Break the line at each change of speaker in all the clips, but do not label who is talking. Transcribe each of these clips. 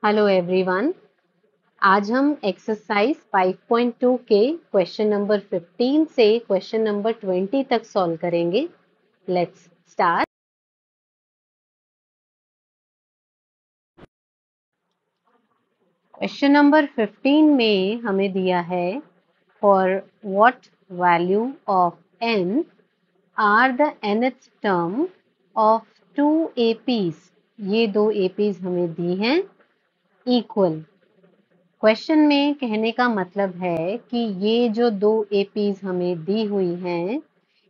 Hello everyone. आज हम exercise 5.2 के क्वेश्चन नंबर 15 से क्वेश्चन नंबर 20 तक सॉल्व करेंगे। Let's start. क्वेश्चन नंबर 15 में हमें दिया है for what value of n are the nth term of two APs. ये दो एपीज हमें दी हैं इक्वल। क्वेश्चन में कहने का मतलब है कि ये जो दो एपीज हमें दी हुई हैं,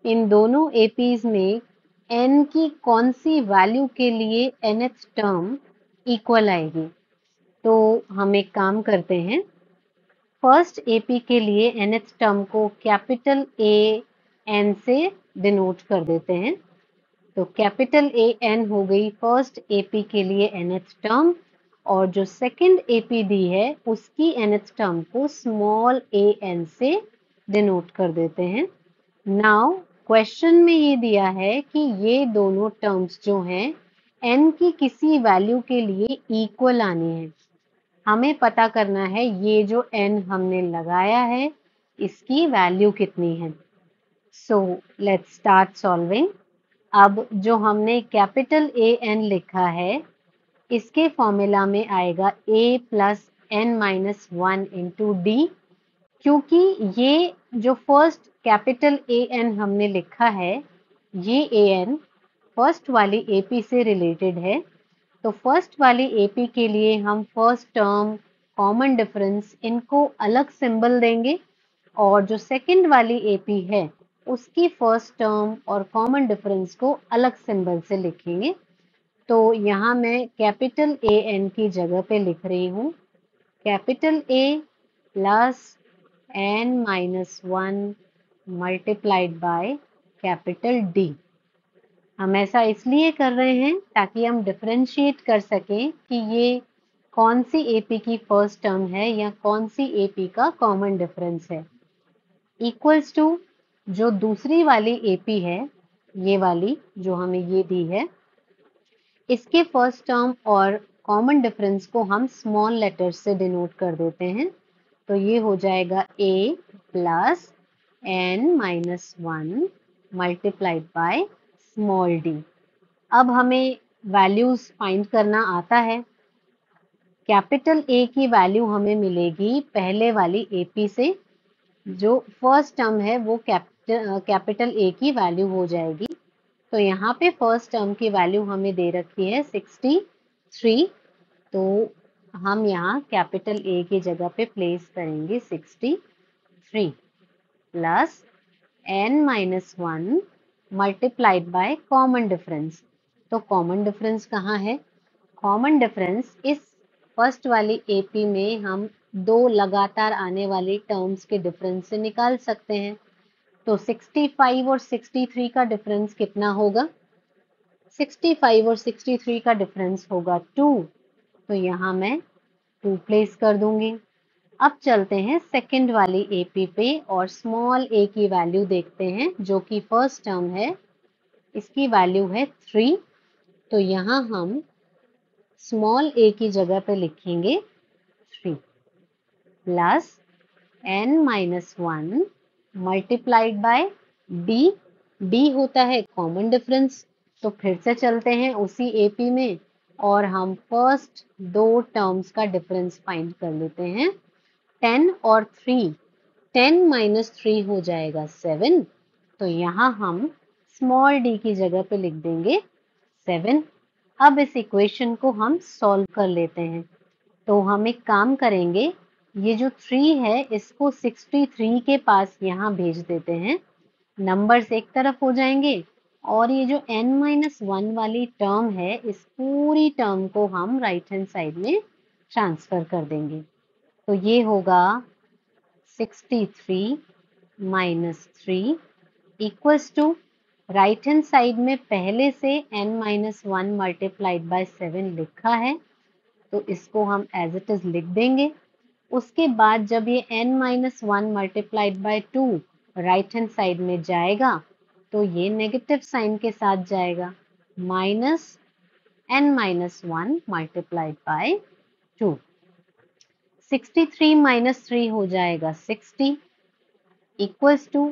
इन दोनों एपीज में n की कौन सी वैल्यू के लिए nth टर्म इक्वल आएगी। तो हम एक काम करते हैं, फर्स्ट एपी के लिए nth टर्म को कैपिटल A n से डिनोट कर देते हैं। तो कैपिटल A n हो गई फर्स्ट एपी के लिए nth टर्म, और जो सेकंड एपी दी है उसकी nth टर्म को स्मॉल a n से डिनोट कर देते हैं। नाउ क्वेश्चन में ये दिया है कि ये दोनों टर्म्स जो हैं n की किसी वैल्यू के लिए इक्वल आनी है। हमें पता करना है ये जो n हमने लगाया है इसकी वैल्यू कितनी है। So let's start solving. अब जो हमने कैपिटल A n लिखा है इसके फॉर्मूला में आएगा a plus n minus 1 into D, क्योंकि ये जो फर्स्ट कैपिटल A n हमने लिखा है ये a n फर्स्ट वाली AP से रिलेटेड है। तो फर्स्ट वाली AP के लिए हम फर्स्ट टर्म कॉमन डिफरेंस इनको अलग सिंबल देंगे, और जो सेकंड वाली AP है उसकी फर्स्ट टर्म और कॉमन डिफरेंस को अलग सिंबल से लिखेंगे। तो यहाँ मैं कैपिटल A n की जगह पे लिख रही हूँ capital A plus n minus 1 multiplied by capital D। हम ऐसा इसलिए कर रहे हैं ताकि हम डिफरेंशिएट कर सकें कि ये कौन सी AP की फर्स्ट टर्म है या कौन सी AP का कॉमन डिफरेंस है। इक्वल्स टू जो दूसरी वाली AP है, ये वाली जो हमें ये दी है, इसके फर्स्ट टर्म और कॉमन डिफरेंस को हम स्मॉल लेटर्स से डिनोट कर देते हैं। तो ये हो जाएगा a plus n minus 1 multiplied by small d। अब हमें वैल्यूज फाइंड करना आता है। कैपिटल A की वैल्यू हमें मिलेगी पहले वाली AP से, जो फर्स्ट टर्म है वो कैपिटल A की वैल्यू हो जाएगी। तो यहाँ पे फर्स्ट टर्म की वैल्यू हमें दे रखी है 63। तो हम यहाँ कैपिटल A की जगह पे प्लेस करेंगे 63 plus n minus 1 multiplied by common difference. तो कॉमन डिफरेंस कहाँ है? कॉमन डिफरेंस इस फर्स्ट वाली AP में हम दो लगातार आने वाली टर्म्स के डिफरेंस से निकाल सकते हैं। तो 65 और 63 का डिफरेंस कितना होगा? 65 और 63 का डिफरेंस होगा 2। तो यहाँ मैं 2 प्लेस कर दूंगी। अब चलते हैं सेकंड वाली AP पे और स्मॉल a की वैल्यू देखते हैं, जो कि फर्स्ट टर्म है, इसकी वैल्यू है 3। तो यहाँ हम स्मॉल a की जगह पे लिखेंगे 3 plus n minus 1 multiplied by d। d होता है कॉमन डिफरेंस। तो फिर से चलते हैं उसी AP में और हम फर्स्ट दो टर्म्स का डिफरेंस फाइंड कर लेते हैं। 10 और 3, 10 माइनस 3 हो जाएगा 7। तो यहाँ हम स्मॉल d की जगह पे लिख देंगे 7। अब इस इक्वेशन को हम सॉल्व कर लेते हैं। तो हम एक काम करेंगे, ये जो 3 है इसको 63 के पास यहाँ भेज देते हैं, नंबर्स एक तरफ हो जाएंगे, और ये जो n-1 वाली टर्म है इस पूरी टर्म को हम राइट हैंड साइड में ट्रांसफर कर देंगे। तो ये होगा 63 minus 3 equals to, right hand side में पहले से n-1 मल्टीप्लाइड बाय 7 लिखा है, तो इसको हम एज इट इज लिख देंगे। उसके बाद जब ये n-1 multiplied by 2 right hand side में जाएगा तो ये नेगेटिव साइन के साथ जाएगा, minus n-1 multiplied by 2। 63 minus 3 हो जाएगा 60 equals to,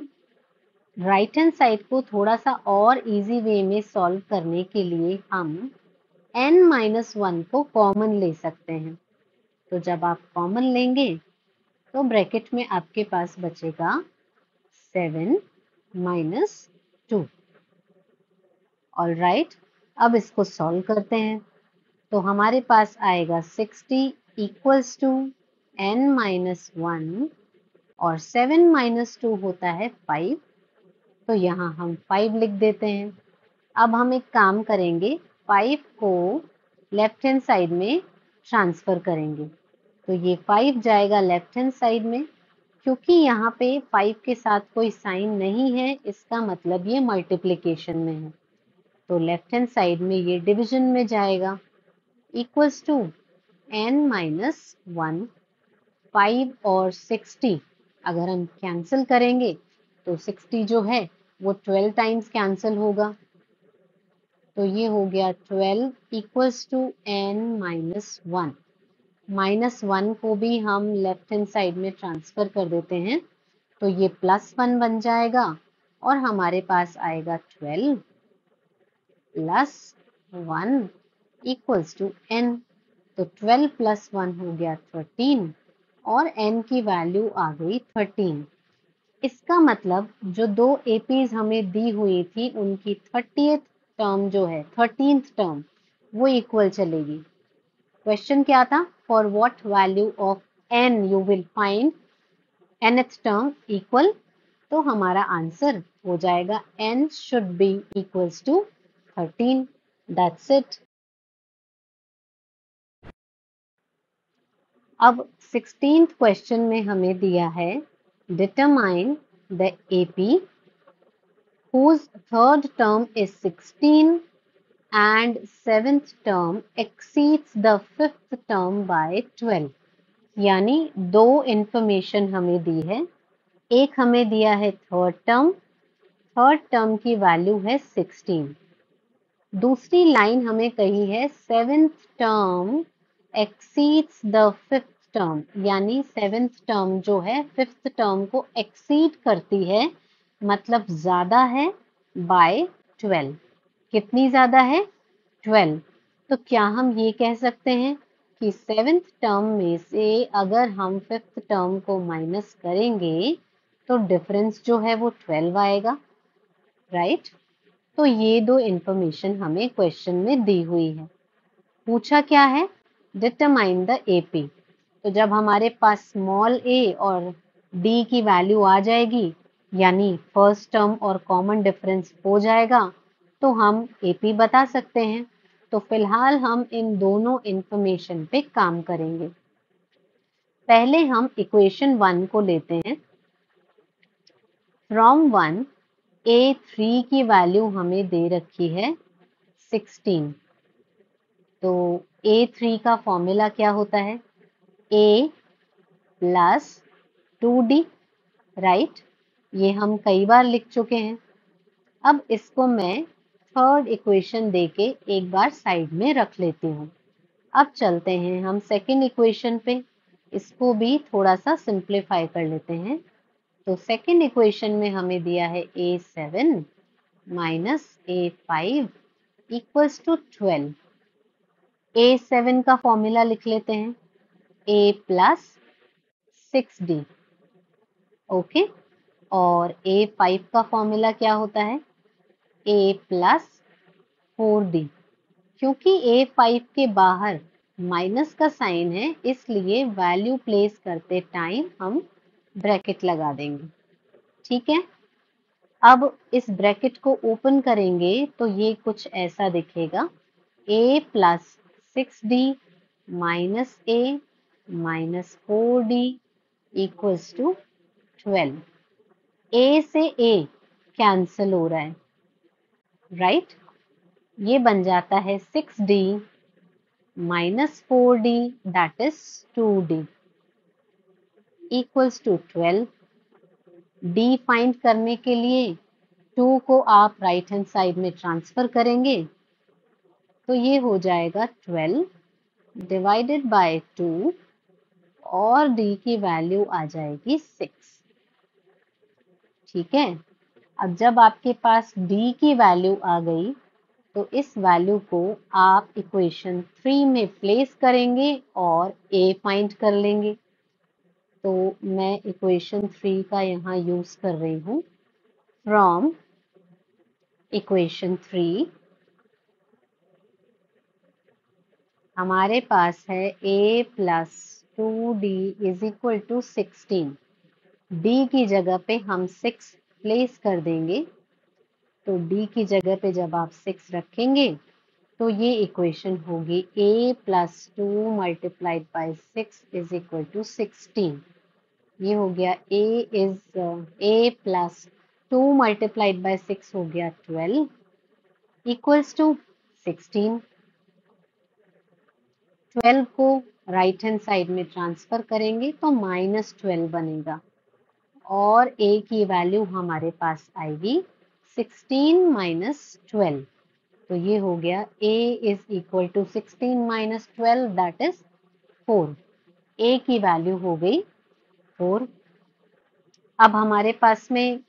right hand side को थोड़ा सा और इजी वे में सॉल्व करने के लिए हम n माइनस 1 को कॉमन ले सकते हैं। तो जब आप कॉमन लेंगे तो ब्रैकेट में आपके पास बचेगा 7 माइनस 2। ऑल राइट, अब इसको सॉल्व करते हैं। तो हमारे पास आएगा 60 इक्वल्स टू n माइनस 1 और 7 माइनस 2 होता है 5। तो यहाँ हम 5 लिख देते हैं। अब हम एक काम करेंगे, 5 को लेफ्ट हैंड साइड में ट्रांसफर करेंगे। तो ये 5 जाएगा लेफ्ट हैंड साइड में। क्योंकि यहाँ पे 5 के साथ कोई साइन नहीं है, इसका मतलब ये मल्टीप्लिकेशन में है। तो लेफ्ट हैंड साइड में ये डिवीजन में जाएगा इक्वल्स टू n माइनस 1। 5 और 60 अगर हम कैंसिल करेंगे तो 60 जो है वो 12 टाइम्स कैंसिल होगा। तो ये हो गया 12 equals to n minus 1। Minus 1 को भी हम लेफ्ट हैंड साइड में ट्रांसफर कर देते हैं। तो ये प्लस 1 बन जाएगा और हमारे पास आएगा 12 प्लस 1 इक्वल्स टू n। तो 12 प्लस 1 हो गया 13 और n की वैल्यू आ गई 13। इसका मतलब जो दो एपीज हमें दी हुई थी उनकी 30th टर्म जो है 13th टर्म वो इक्वल चलेगी। क्वेश्चन क्या था? For what value of n you will find nth term equal. तो हमारा आंसर हो जाएगा n should be equals to 13। That's it. अब 16th क्वेश्चन में हमें दिया है determine the AP whose third term is 16 and seventh term exceeds the fifth term by 12। यानी दो इंफॉर्मेशन हमें दी है। एक हमें दिया है थर्ड टर्म की वैल्यू है 16। दूसरी लाइन हमें कही है seventh term exceeds the fifth term, यानी सेवेंथ टर्म जो है फिफ्थ टर्म को एक्सीड करती है, मतलब ज्यादा है बाय 12। कितनी ज्यादा है? 12। तो क्या हम ये कह सकते हैं कि सेवेंथ टर्म में से अगर हम फिफ्थ टर्म को माइनस करेंगे तो डिफरेंस जो है वो 12 आएगा, राइट? तो ये दो इंफॉर्मेशन हमें क्वेश्चन में दी हुई है। पूछा क्या है? Determine the AP. तो जब हमारे पास स्मॉल a और d की वैल्यू आ जाएगी, यानी फर्स्ट टर्म और कॉमन डिफरेंस हो जाएगा, तो हम एपी बता सकते हैं। तो फिलहाल हम इन दोनों इंफॉर्मेशन पे काम करेंगे। पहले हम इक्वेशन 1 को लेते हैं। फ्रॉम 1 a3 की वैल्यू हमें दे रखी है 16। तो a3 का फॉर्मूला क्या होता है? a plus 2d, right? ये हम कई बार लिख चुके हैं। अब इसको मैं थर्ड इक्वेशन देके एक बार साइड में रख लेती हूँ। अब चलते हैं हम सेकंड इक्वेशन पे। इसको भी थोड़ा सा सिंप्लीफाई कर लेते हैं। तो सेकंड इक्वेशन में हमें दिया है a7 minus a5 equals to 12। a7 का फॉर्मूला लिख लेते हैं, a प्लस 6d, ओके। और a5 का फॉर्मूला क्या होता है? a plus 4d। क्योंकि a5 के बाहर माइनस का साइन है, इसलिए वैल्यू प्लेस करते टाइम हम ब्रैकेट लगा देंगे, ठीक है। अब इस ब्रैकेट को ओपन करेंगे तो ये कुछ ऐसा दिखेगा, a plus 6d minus a minus 4d equals to 12। a से a कैंसिल हो रहा है, राइट? ये बन जाता है 6d minus 4d that is 2d equals to 12। d फाइंड करने के लिए 2 को आप राइट हैंड साइड में ट्रांसफर करेंगे तो ये हो जाएगा 12 डिवाइडेड बाय 2 और d की वैल्यू आ जाएगी 6। ठीक है, अब जब आपके पास d की वैल्यू आ गई तो इस वैल्यू को आप इक्वेशन 3 में प्लेस करेंगे और a फाइंड कर लेंगे। तो मैं इक्वेशन 3 का यहाँ यूज कर रही हूँ। फ्रॉम इक्वेशन 3 हमारे पास है a plus 2d is equal to 16। d की जगह पे हम 6 प्लेस कर देंगे। तो d की जगह पे जब आप 6 रखेंगे तो ये इक्वेशन होगी a plus 2 multiplied by 6 is equal to 16। ये हो गया a प्लस 2 मल्टीप्लाइड बाई 6 हो गया 12 इक्वल्स टू 16। 12 को राइट हैंड साइड में ट्रांसफर करेंगे तो -12 बनेगा और a की वैल्यू हमारे पास आएगी 16 माइनस 12। तो ये हो गया a is equal to 16 minus 12 that is 4। a की वैल्यू हो गई 4। अब हमारे पास में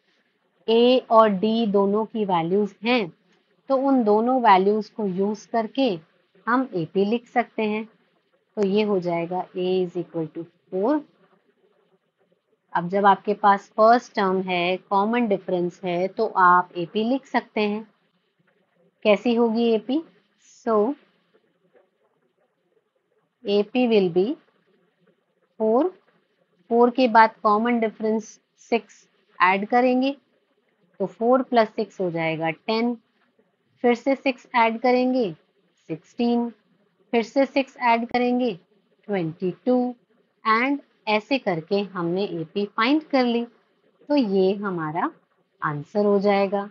a और d दोनों की वैल्यूज हैं तो उन दोनों वैल्यूज को यूज करके हम AP लिख सकते हैं। तो ये हो जाएगा a इज इक्वल टू 4। अब जब आपके पास फर्स्ट टर्म है, कॉमन डिफरेंस है, तो आप AP लिख सकते हैं। कैसी होगी AP? So AP will be 4। 4 के बाद कॉमन डिफरेंस 6 ऐड करेंगे तो 4 प्लस 6 हो जाएगा 10। फिर से 6 ऐड करेंगे 16। फिर से 6 ऐड करेंगे 22 एंड ऐसे करके हमने AP फाइंड कर ली। तो ये हमारा आंसर हो जाएगा।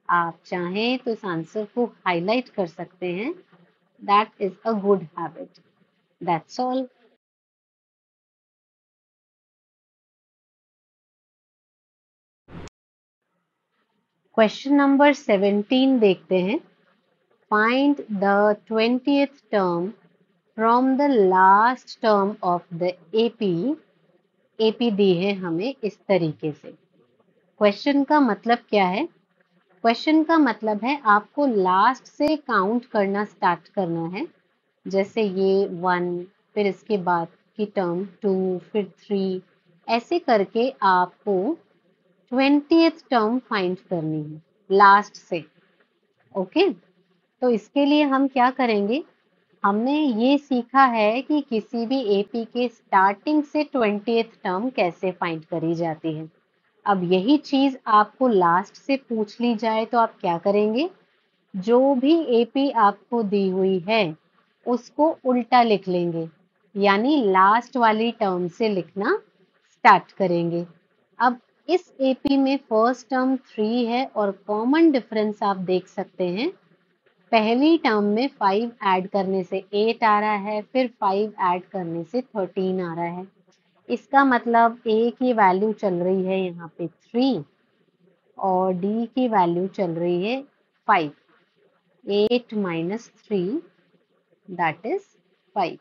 आप चाहें तो इस आंसर को हाईलाइट कर सकते हैं। That is a good habit. That's all. Question number 17 देखते हैं। Find the 20th term from the last term of the AP। AP दी है हमें इस तरीके से। क्वेश्चन का मतलब क्या है? क्वेश्चन का मतलब है आपको लास्ट से काउंट करना स्टार्ट करना है। जैसे ये 1, फिर इसके बाद की टर्म 2, फिर 3, ऐसे करके आपको 20th टर्म फाइंड करनी है लास्ट से। ओके, तो इसके लिए हम क्या करेंगे? हमने ये सीखा है कि किसी भी AP के स्टार्टिंग से 20th टर्म कैसे फाइंड करी जाती है। अब यही चीज आपको लास्ट से पूछ ली जाए तो आप क्या करेंगे? जो भी AP आपको दी हुई है उसको उल्टा लिख लेंगे, यानी लास्ट वाली टर्म से लिखना स्टार्ट करेंगे। अब इस AP में फर्स्ट टर्म 3 है और कॉमन डिफरेंस आप देख सकते हैं। पहली टर्म में 5 ऐड करने से 8 आ रहा है, फिर 5 ऐड करने से 13 आ रहा है। इसका मतलब A की वैल्यू चल रही है यहाँ पे 3 और D की वैल्यू चल रही है 5। 8 माइनस 3 दैट इज 5।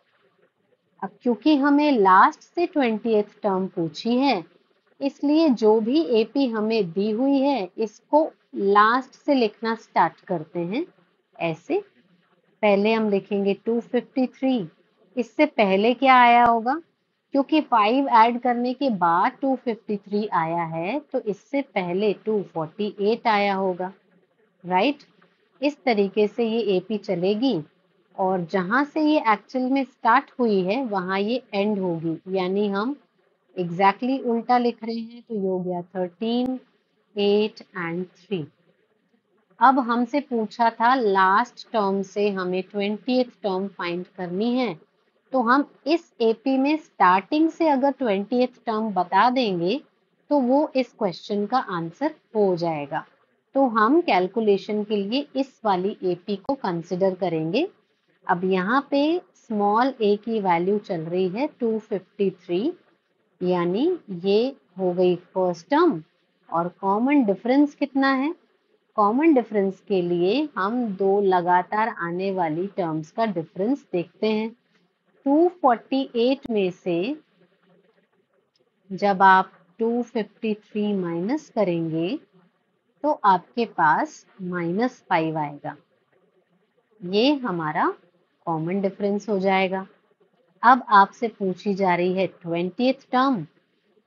अब क्योंकि हमें लास्ट से 20th टर्म पूछी है, इसलिए जो भी AP हमें दी हुई है इसको लास्ट से लिखना स्टार्ट करते हैं। ऐसे पहले हम लिखेंगे 253। इससे पहले क्या आया होगा? क्योंकि 5 ऐड करने के बाद 253 आया है तो इससे पहले 248 आया होगा, राइट? इस तरीके से ये AP चलेगी और जहां से ये एक्चुअल में स्टार्ट हुई है वहां ये एंड होगी, यानी हम एग्जैक्टली उल्टा लिख रहे हैं। तो ये हो गया 13, 8 एंड 3। अब हमसे पूछा था लास्ट टर्म से हमें 20th टर्म फाइंड करनी है, तो हम इस AP में स्टार्टिंग से अगर 20th टर्म बता देंगे तो वो इस क्वेश्चन का आंसर हो जाएगा। तो हम कैलकुलेशन के लिए इस वाली AP को कंसिडर करेंगे। अब यहाँ पे स्मॉल a की वैल्यू चल रही है 253, यानी ये हो गई फर्स्ट टर्म। और कॉमन डिफरेंस कितना है? कॉमन डिफरेंस के लिए हम दो लगातार आने वाली टर्म्स का डिफरेंस देखते हैं। 248 में से जब आप 253 माइनस करेंगे तो आपके पास -5 आएगा। ये हमारा कॉमन डिफरेंस हो जाएगा। अब आपसे पूछी जा रही है 20th टर्म,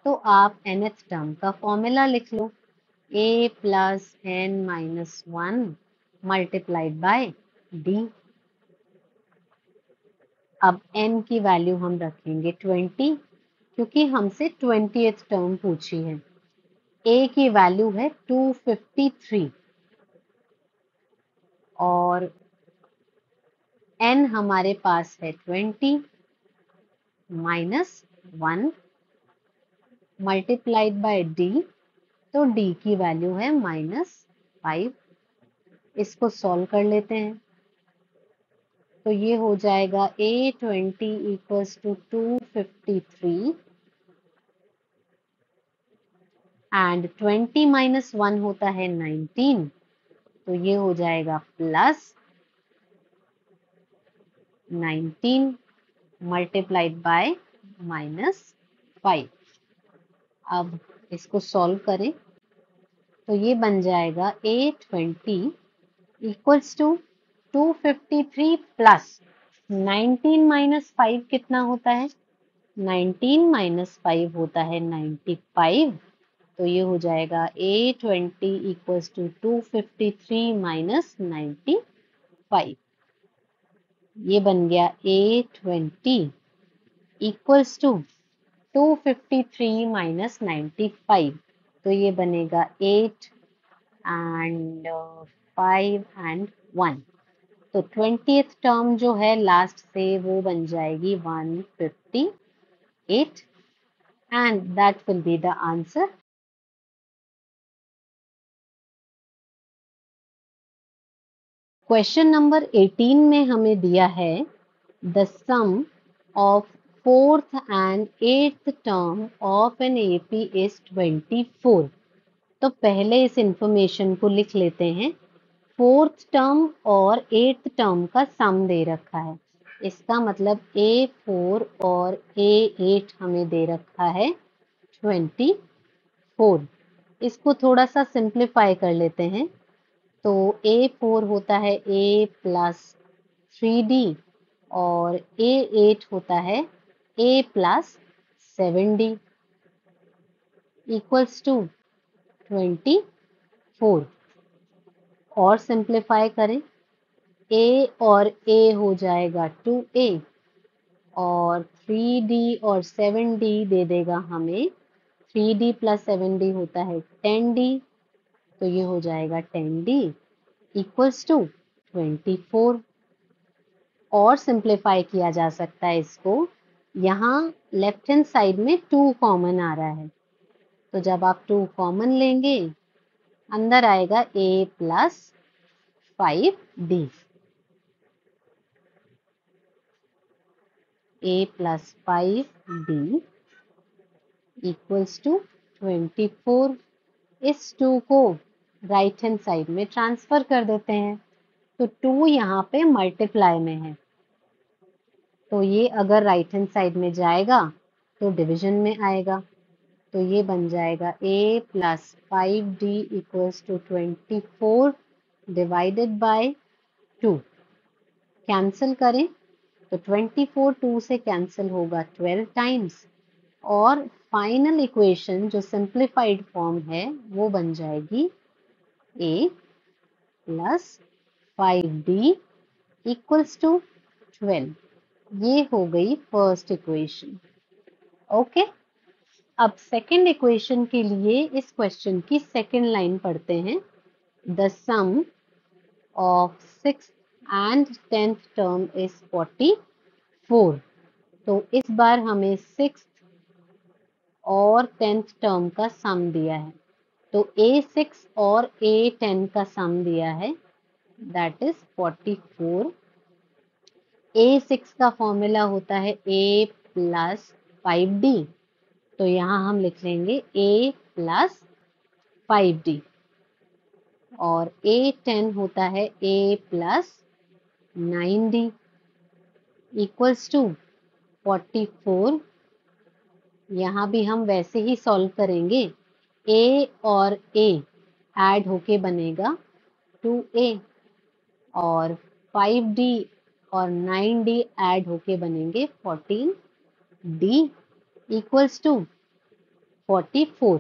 तो आप nth टर्म का फॉर्मूला लिख लो, a + n - 1 multiplied by d। अब n की वैल्यू हम रखेंगे 20, क्योंकि हमसे 20th टर्म पूछी है। a की वैल्यू है 253 और n हमारे पास है 20 - 1 मल्टीप्लाइड बाय d, तो d की वैल्यू है -5। इसको सॉल्व कर लेते हैं, तो ये हो जाएगा a20 = 253 एंड 20 - 1 होता है 19, तो ये हो जाएगा +19 मल्टीप्लाइड बाय -5। अब इसको सॉल्व करें, तो ये बन जाएगा a20 = 253 प्लस 19 - 5 कितना होता है? 19 - 5 होता है 95, तो ये हो जाएगा a20 = 253 - 95। ये बन गया a20 = 253 - 95, तो ये बनेगा 8 एंड 5 एंड 1। तो 20th टर्म जो है लास्ट से वो बन जाएगी 158 and that will be the answer. Question number 18 में हमें दिया है the sum of 4th and 8th term of an AP is 24। तो पहले इस इंफॉर्मेशन को लिख लेते हैं। 4th टर्म और 8th टर्म का सम दे रखा है, इसका मतलब A4 और A8 हमें दे रखा है 24। इसको थोड़ा सा सिंप्लीफाई कर लेते हैं, तो A4 होता है A + 3D और A8 होता है A + 7D = 24। और सिंप्लीफाई करें, A और A हो जाएगा 2A और 3D और 7D दे देगा हमें, 3D + 7D होता है 10D, तो ये हो जाएगा 10D = 24। और सिंप्लीफाई किया जा सकता है इसको, यहाँ लेफ्ट हैंड साइड में 2 कॉमन आ रहा है, तो जब आप 2 कॉमन लेंगे अंदर आएगा A + 5D। A + 5D = 24। इस 2 को राइट हैंड साइड में ट्रांसफर कर देते हैं, तो 2 यहाँ पे मल्टीप्लाई में है, तो ये अगर राइट हैंड साइड में जाएगा तो डिवीजन में आएगा, तो ये बन जाएगा A + 5D = 24 divided by 2। Cancel करें तो 24 2 से कैंसिल होगा 12 टाइम्स, और फाइनल इक्वेशन जो सिंप्लीफाइड फॉर्म है वो बन जाएगी A + 5D = 12। ये हो गई फर्स्ट इक्वेशन। ओके, अब सेकंड इक्वेशन के लिए इस क्वेश्चन की सेकंड लाइन पढ़ते हैं। The sum of 6th and 10th term is 44। तो इस बार हमें 6th और 10th टर्म का सम दिया है, तो A6 और A10 का सम दिया है, दैट इज 44। A6 का फॉर्मूला होता है A + 5D, तो यहाँ हम लिख लेंगे A + 5D। और A10 होता है A + 9D = 44, यहाँ भी हम वैसे ही सॉल्व करेंगे। a और a ऐड होके बनेगा 2a और 5d और 9d ऐड होके बनेंगे 14d इक्वल्स टू 44।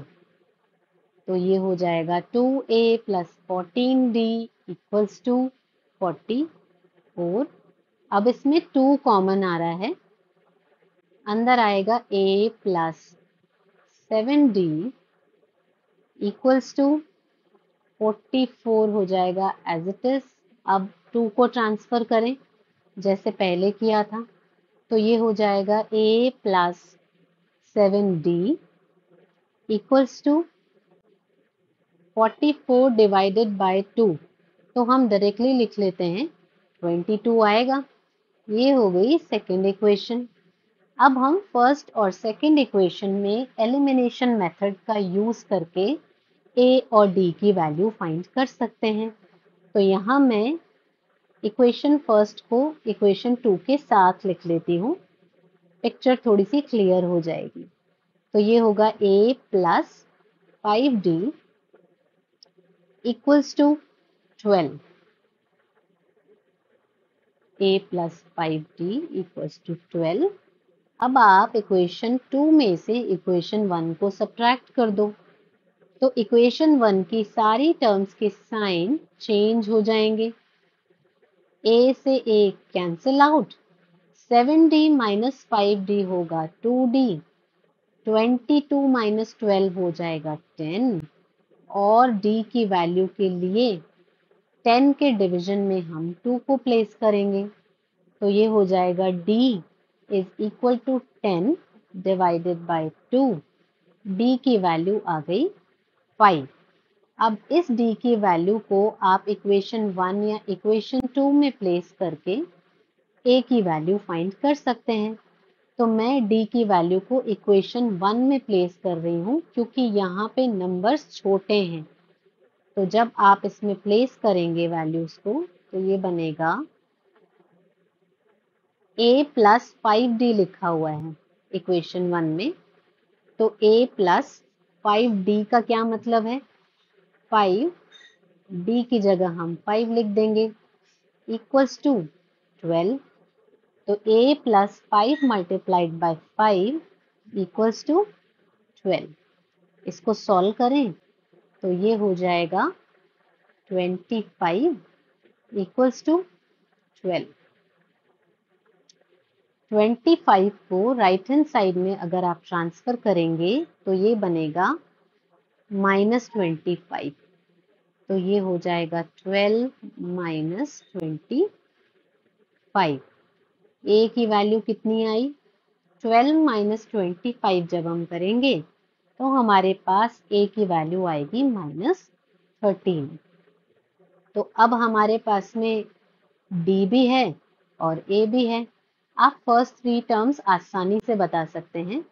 तो ये हो जाएगा 2a plus 14d equals to 44। अब इसमें 2 कॉमन आ रहा है, अंदर आएगा a plus 7d equals to 44 हो जाएगा एज इट इज। अब 2 को ट्रांसफर करें जैसे पहले किया था, तो ये हो जाएगा a plus 7d equals to 44 divided by 2। तो हम डायरेक्टली लिख लेते हैं 22 आएगा। ये हो गई सेकेंड इक्वेशन। अब हम फर्स्ट और सेकेंड इक्वेशन में एलिमिनेशन मेथड का यूज करके a और d की वैल्यू फाइंड कर सकते हैं। तो यहाँ मैं इक्वेशन फर्स्ट को इक्वेशन 2 के साथ लिख लेती हूँ, पिक्चर थोड़ी सी क्लियर हो जाएगी। तो ये होगा a plus 5d equals to 12। a plus 5d equals to 12। अब आप इक्वेशन 2 में से इक्वेशन 1 को सब्ट्रैक्ट कर दो, तो इक्वेशन 1 की सारी टर्म्स के साइन चेंज हो जाएंगे। a से a cancel out, 7d minus 5d होगा 2d, 22 माइनस 12 हो जाएगा 10 और d की वैल्यू के लिए 10 के डिवीजन में हम 2 को प्लेस करेंगे। तो ये हो जाएगा d is equal to 10 divided by 2। d की वैल्यू आ गई 5। अब इस d की वैल्यू को आप इक्वेशन 1 या इक्वेशन 2 में प्लेस करके a की वैल्यू फाइंड कर सकते हैं। तो मैं d की वैल्यू को इक्वेशन 1 में प्लेस कर रही हूँ क्योंकि यहाँ पे नंबर्स छोटे हैं। तो जब आप इसमें प्लेस करेंगे वैल्यूज को तो ये बनेगा a प्लस 5d लिखा हुआ है इक्वेशन 1 में, तो a प्लस 5d का क्या मतलब है, 5 d की जगह हम 5 लिख देंगे इक्वल्स टू 12। तो a plus 5 multiplied by 5 equals to 12। इसको सॉल्व करें तो ये हो जाएगा 25 इक्वल्स टू 12। 25 को राइट हैंड साइड में अगर आप ट्रांसफर करेंगे तो ये बनेगा -25। तो ये हो जाएगा 12 माइनस 25। a की वैल्यू कितनी आई, 12 माइनस 25 जब हम करेंगे तो हमारे पास a की वैल्यू आएगी -13। तो अब हमारे पास में d भी है और a भी है। आप फर्स्ट 3 टर्म्स आसानी से बता सकते हैं,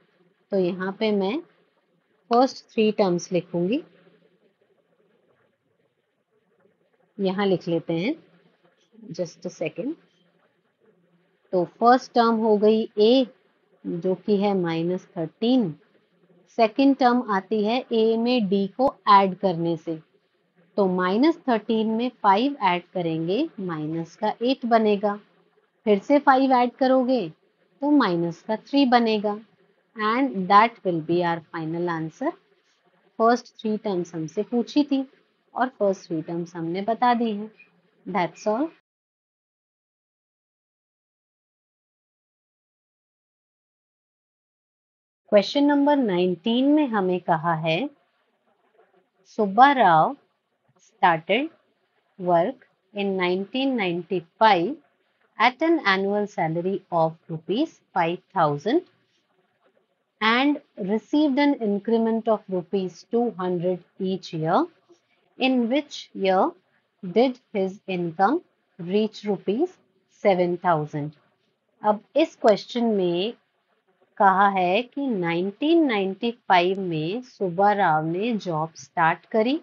तो यहाँ पे मैं फर्स्ट 3 टर्म्स लिखूंगी। यहाँ लिख लेते हैं, जस्ट अ सेकेंड। तो फर्स्ट टर्म हो गई a जो कि है -13। सेकेंड टर्म आती है a में d को ऐड करने से, तो -13 में 5 ऐड करेंगे माइनस का 8 बनेगा, फिर से 5 ऐड करोगे तो माइनस का 3 बनेगा and that will be our final answer. First 3 terms हमसे पूछी थी और फर्स्ट 3 टर्म्स हमने बता दी हैं। That's all. क्वेश्चन नंबर 19 में हमें कहा है Subbarao started work in 1995 at an annual salary of rupees 5,000 and received an increment of rupees 200 each year. In which year did his income reach rupees 7,000? अब इस question में कहा है कि 1995 में सुब्बाराव ने जॉब स्टार्ट करी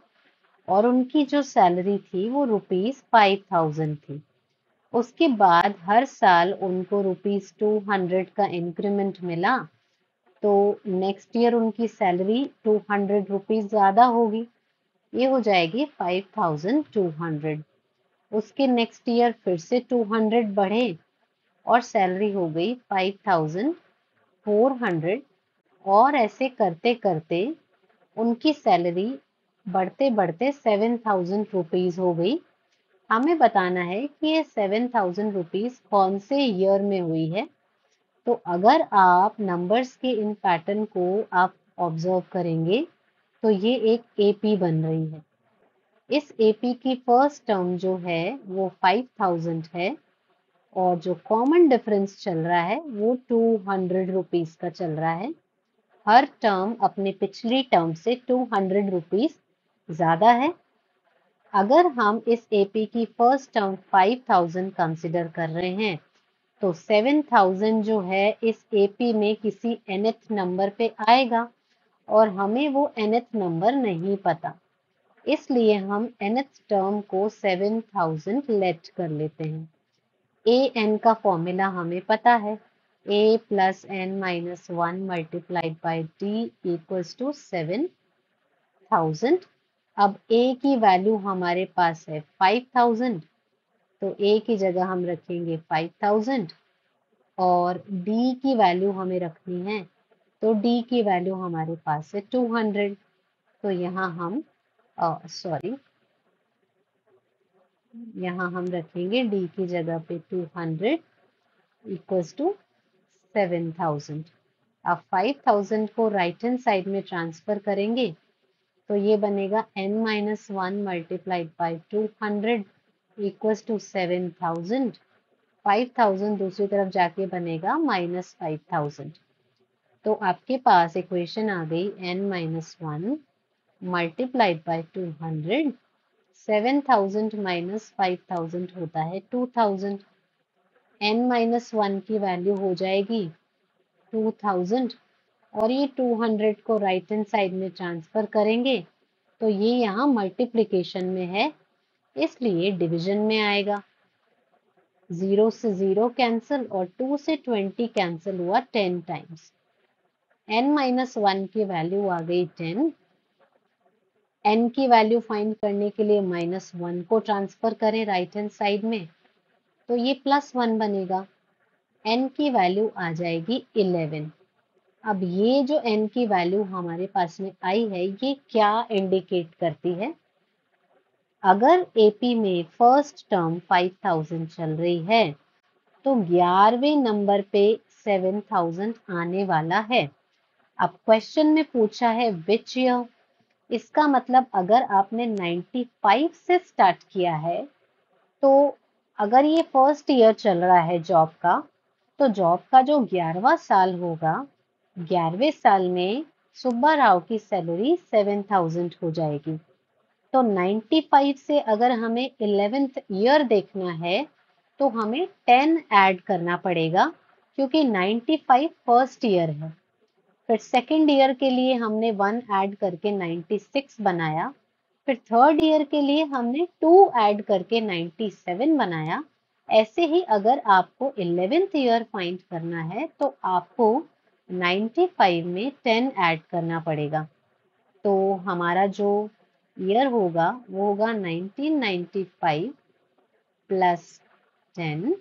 और उनकी जो सैलरी थी वो रुपीस 5,000 थी। उसके बाद हर साल उनको ₹200 का इंक्रीमेंट मिला, तो नेक्स्ट ईयर उनकी सैलरी ₹200 ज़्यादा होगी, ये हो जाएगी 5200। उसके नेक्स्ट ईयर फिर से 200 बढ़े और सैलरी हो गई 5400, और ऐसे करते करते उनकी सैलरी बढ़ते बढ़ते 7000 हो गई। हमें बताना है कि ये 7000 कौन से ईयर में हुई है। तो अगर आप नंबर्स के इन पैटर्न को आप ऑब्जर्व करेंगे तो ये एक एपी बन रही है। इस एपी की फर्स्ट टर्म जो है वो 5000 है, और जो कॉमन डिफरेंस चल रहा है वो 200 का चल रहा है। हर टर्म अपने पिछली टर्म से 200 ज्यादा है। अगर हम इस एपी की फर्स्ट टर्म 5000 कंसिडर कर रहे हैं, तो 7000 जो है इस एपी में किसी nth नंबर पे आएगा, और हमें वो nth नंबर नहीं पता, इसलिए हम nth टर्म को 7000 लेट कर लेते हैं। an का फॉर्मूला हमें पता है, a plus n minus 1 multiplied by d equals to 7000। अब a की वैल्यू हमारे पास है 5000, तो a की जगह हम रखेंगे 5000, और d की वैल्यू हमें रखनी है, तो d की वैल्यू हमारे पास है 200। तो यहाँ हम यहाँ हम रखेंगे d की जगह पे 200 इक्वल्स टू 7000। अब 5000 को राइट हैंड साइड में ट्रांसफर करेंगे, तो ये बनेगा n minus 1 multiplied by 200 equals to 7000। 5000 दूसरी तरफ जाके बनेगा माइनस 5000। तो आपके पास इक्वेशन आ गई n minus 1 multiplied by 200। 7000 minus 5000 होता है 2000। n माइनस 1 की वैल्यू हो जाएगी 2000, और ये 200 को राइट हैंड साइड में ट्रांसफर करेंगे, तो ये यहाँ मल्टीप्लिकेशन में है, इसलिए डिवीजन में आएगा। 0 से 0 कैंसिल और 2 से 20 कैंसिल हुआ 10 टाइम्स। n माइनस 1 की वैल्यू आ गई 10। n की वैल्यू फाइंड करने के लिए माइनस 1 को ट्रांसफर करें राइट हैंड साइड में, तो ये प्लस 1 बनेगा। n की वैल्यू आ जाएगी 11। अब ये जो n की वैल्यू हमारे पास में आई है, ये क्या इंडिकेट करती है? अगर एपी में फर्स्ट टर्म 5000 चल रही है, तो 11वें नंबर पे 7000 आने वाला है। अब क्वेश्चन में पूछा है विच ईयर, इसका मतलब अगर आपने 95 से स्टार्ट किया है, तो अगर ये फर्स्ट ईयर चल रहा है जॉब का, तो जॉब का जो 11वां साल होगा, 11वें साल में सुब्बा राव की सैलरी 7000 हो जाएगी। तो 95 से अगर हमें 11th ईयर देखना है, तो हमें 10 ऐड करना पड़ेगा, क्योंकि 95 फर्स्ट ईयर है। फिर सेकंड ईयर के लिए हमने 1 ऐड करके 96 बनाया। फिर थर्ड ईयर के लिए हमने 2 ऐड करके 97 बनाया। ऐसे ही अगर आपको 11th ईयर फाइंड करना है, तो आपको 95 में 10 ऐड करना पड़ेगा। तो हमारा जो ईयर होगा वो होगा 1995 प्लस 10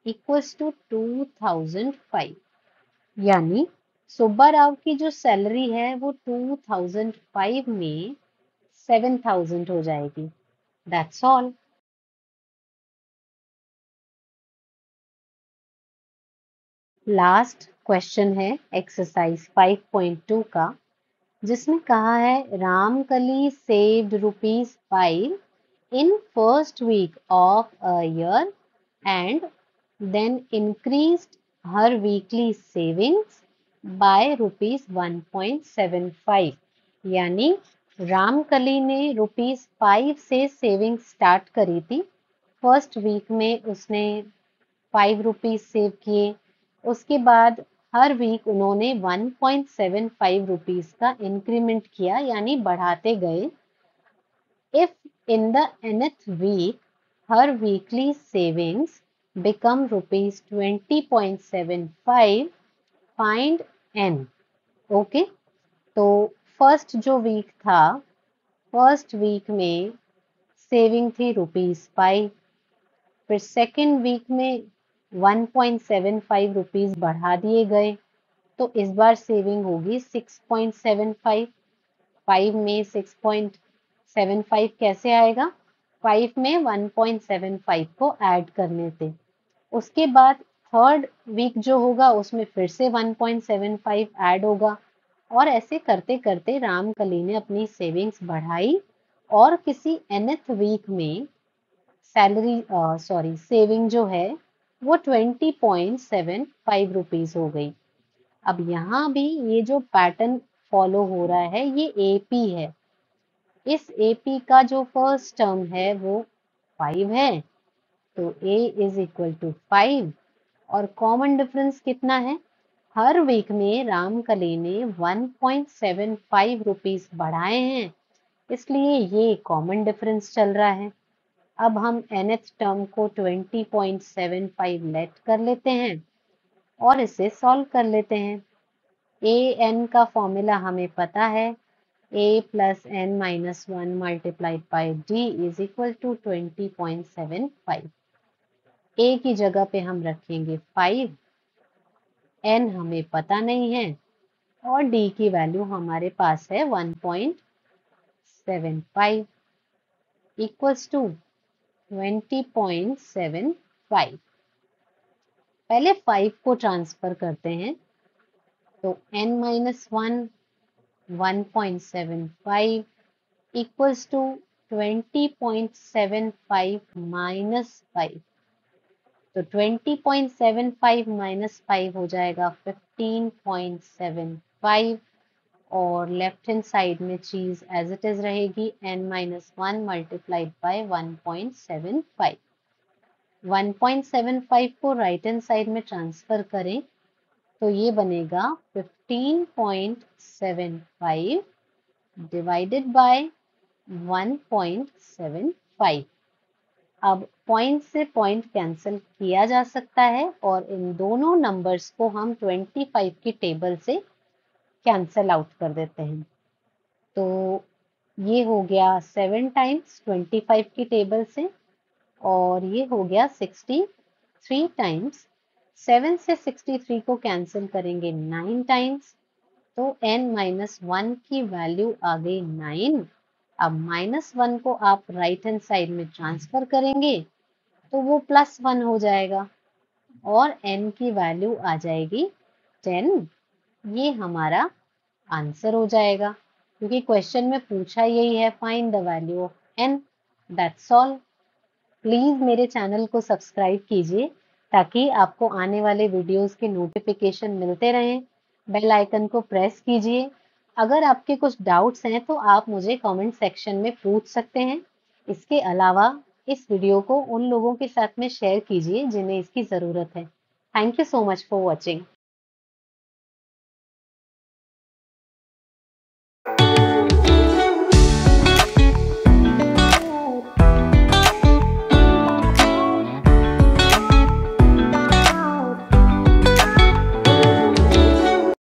इक्वल्स टू 2005। यानी सुब्बा राव की जो सैलरी है वो 2005 में 7000 हो जाएगी। That's all. लास्ट क्वेश्चन है एक्सरसाइज 5.2 का, जिसमें कहा है Ramkali saved ₹5 in first week of a year and then increased her weekly savings by ₹1.75। यानी रामकली ने ₹5 से सेविंग स्टार्ट करी थी। फर्स्ट वीक में उसने ₹5 सेव किए, उसके बाद हर वीक उन्होंने ₹1.75 का इंक्रीमेंट किया, यानी बढ़ाते गए। If in the nth week her weekly savings become rupees 20.75, find n। Okay, तो फर्स्ट जो वीक था, फर्स्ट वीक में सेविंग थी ₹5, फिर सेकेंड वीक में 1.75 रुपीज बढ़ा दिए गए, तो इस बार सेविंग होगी 6.75। 5 में 6.75 कैसे आएगा? 5 में 1.75 को ऐड करने थे। उसके बाद थर्ड वीक जो होगा उसमें फिर से 1.75 ऐड होगा, और ऐसे करते करते रामकली ने अपनी सेविंग्स बढ़ाई और किसी nth वीक में सेविंग जो है वो 20.75 रुपीज हो गई। अब यहाँ भी ये जो पैटर्न फॉलो हो रहा है ये एपी है। इस एपी का जो फर्स्ट टर्म है वो 5 है, तो a इज इक्वल टू 5, और कॉमन डिफरेंस कितना है? हर वीक में रामकली ने 1.75 रुपीज बढ़ाए हैं, इसलिए ये कॉमन डिफरेंस चल रहा है। अब हम nth टर्म को 20.75 लेट कर लेते हैं और इसे सॉल्व कर लेते हैं। an का फॉर्मूला हमें पता है, a plus n minus 1 multiplied by d is equal to 20.75। a की जगह पे हम रखेंगे 5, n हमें पता नहीं है, और d की वैल्यू हमारे पास है 1.75 इक्वल्स टू 20.75। पहले 5 को ट्रांसफर करते हैं, तो n minus 1 1.75 equals to 20.75 minus 5, तो 20.75 माइनस 5 हो जाएगा 15.75, और लेफ्ट हैंड साइड में चीज एज इट इज रहेगी, n माइनस 1 मल्टीप्लाइड बाय 1.75। 1.75 को राइट हैंड साइड में ट्रांसफर करें तो ये बनेगा 15.75 डिवाइडेड बाय 1.75। अब पॉइंट से पॉइंट कैंसिल किया जा सकता है, और इन दोनों नंबर्स को हम 25 की टेबल से कैंसिल आउट कर देते हैं। तो ये हो गया 7 टाइम्स 25 की टेबल से, और ये हो गया 63 टाइम्स। 7 से 63 को कैंसिल करेंगे 9 टाइम्स, तो n माइनस 1 की वैल्यू आ गई 9। अब -1 को आप राइट हैंड साइड में ट्रांसफर करेंगे तो वो +1 हो जाएगा, और n की वैल्यू आ जाएगी 10। ये हमारा आंसर हो जाएगा, क्योंकि क्वेश्चन में पूछा यही है, find the value of n। That's all. Please मेरे चैनल को सब्सक्राइब कीजिए ताकि आपको आने वाले वीडियोस के नोटिफिकेशन मिलते रहें। बेल आइकन को प्रेस कीजिए। अगर आपके कुछ डाउट्स हैं तो आप मुझे कमेंट सेक्शन में पूछ सकते हैं। इसके अलावा इस वीडियो को उन लोगों के साथ में शेयर कीजिए जिन्हें इसकी ज़रूरत है। Thank you so much for watching.